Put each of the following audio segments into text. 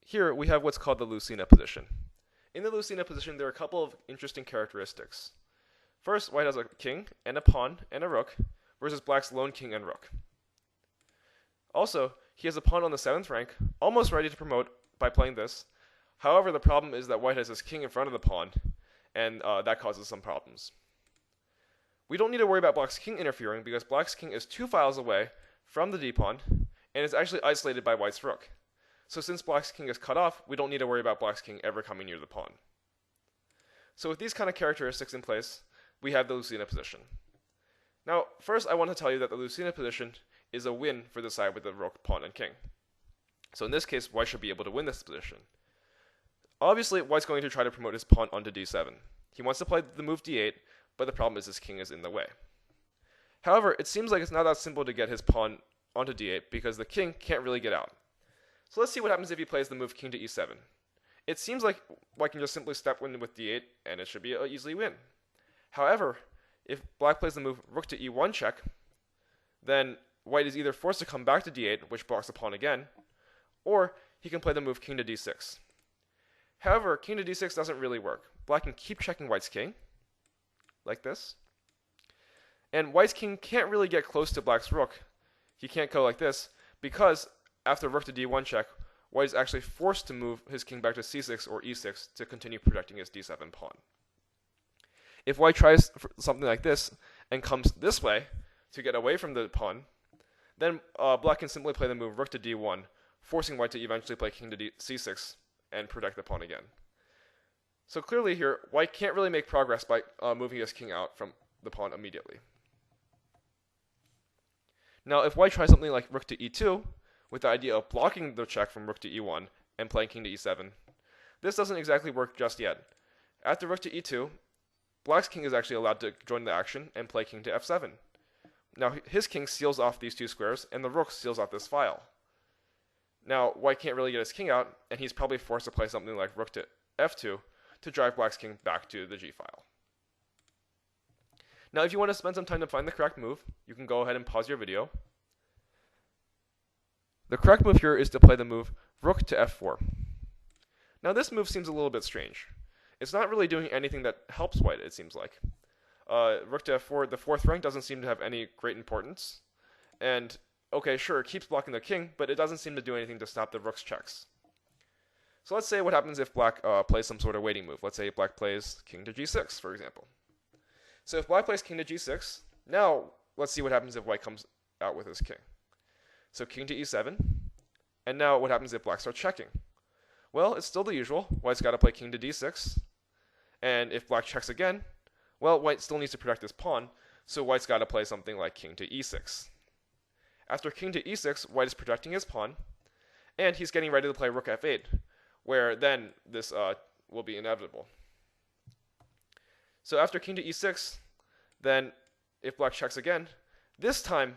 here we have what's called the Lucena position. In the Lucena position, there are a couple of interesting characteristics. First, white has a king and a pawn and a rook, versus black's lone king and rook. Also, he has a pawn on the 7th rank, almost ready to promote by playing this. However, the problem is that white has his king in front of the pawn, and that causes some problems. We don't need to worry about black's king interfering because black's king is 2 files away from the d-pawn, and is actually isolated by white's rook. So since black's king is cut off, we don't need to worry about black's king ever coming near the pawn. So with these kind of characteristics in place, we have the Lucena position. Now, first I want to tell you that the Lucena position is a win for the side with the rook, pawn, and king. So in this case, white should be able to win this position. Obviously, white's going to try to promote his pawn onto d7. He wants to play the move d8, but the problem is his king is in the way. However, it seems like it's not that simple to get his pawn onto d8 because the king can't really get out. So let's see what happens if he plays the move king to e7. It seems like white can just simply step in with d8 and it should be an easy win. However, if black plays the move rook to e1 check, then white is either forced to come back to d8, which blocks the pawn again, or he can play the move king to d6. However, king to d6 doesn't really work. Black can keep checking white's king, like this. And white's king can't really get close to black's rook. He can't go like this, because after rook to d1 check, white is actually forced to move his king back to c6 or e6 to continue protecting his d7 pawn. If white tries something like this and comes this way to get away from the pawn, then black can simply play the move rook to d1, forcing white to eventually play king to c6 and protect the pawn again. So clearly here, white can't really make progress by moving his king out from the pawn immediately. Now, if white tries something like rook to e2, with the idea of blocking the check from rook to e1 and playing king to e7, this doesn't exactly work just yet. After rook to e2, black's king is actually allowed to join the action and play king to f7. Now, his king seals off these two squares, and the rook seals off this file. Now, white can't really get his king out, and he's probably forced to play something like rook to f2 to drive black's king back to the g file. Now, if you want to spend some time to find the correct move, you can go ahead and pause your video. The correct move here is to play the move rook to f4. Now, this move seems a little bit strange. It's not really doing anything that helps white, it seems like. Rook to f4, the 4th rank doesn't seem to have any great importance. And, okay, sure, it keeps blocking the king, but it doesn't seem to do anything to stop the rook's checks. So let's say what happens if black plays some sort of waiting move. Let's say black plays king to g6, for example. So if black plays king to g6, now let's see what happens if white comes out with his king. So king to e7, and now what happens if black starts checking? Well, it's still the usual. White's got to play king to d6, and if black checks again, well, white still needs to protect his pawn, so white's got to play something like king to e6. After king to e6, white is protecting his pawn, and he's getting ready to play rook f8, where then this will be inevitable. So after king to e6, then if black checks again, this time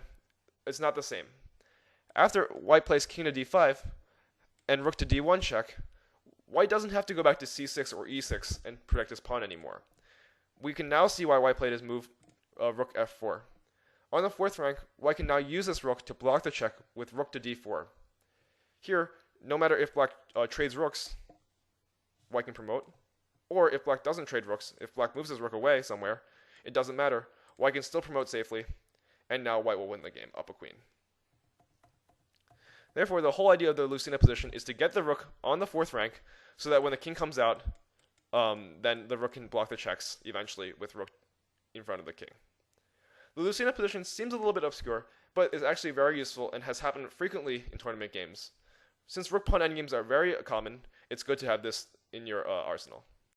it's not the same. After white plays king to d5 and rook to d1 check, white doesn't have to go back to c6 or e6 and protect his pawn anymore. We can now see why white played his move rook f4. On the 4th rank, white can now use this rook to block the check with rook to d4. Here, no matter if black trades rooks, white can promote. Or if black doesn't trade rooks, if black moves his rook away somewhere, it doesn't matter. White can still promote safely, and now white will win the game, up a queen. Therefore, the whole idea of the Lucena position is to get the rook on the 4th rank, so that when the king comes out, then the rook can block the checks eventually with rook in front of the king. The Lucena position seems a little bit obscure, but is actually very useful and has happened frequently in tournament games. Since rook-pawn endgames are very common, it's good to have this in your arsenal.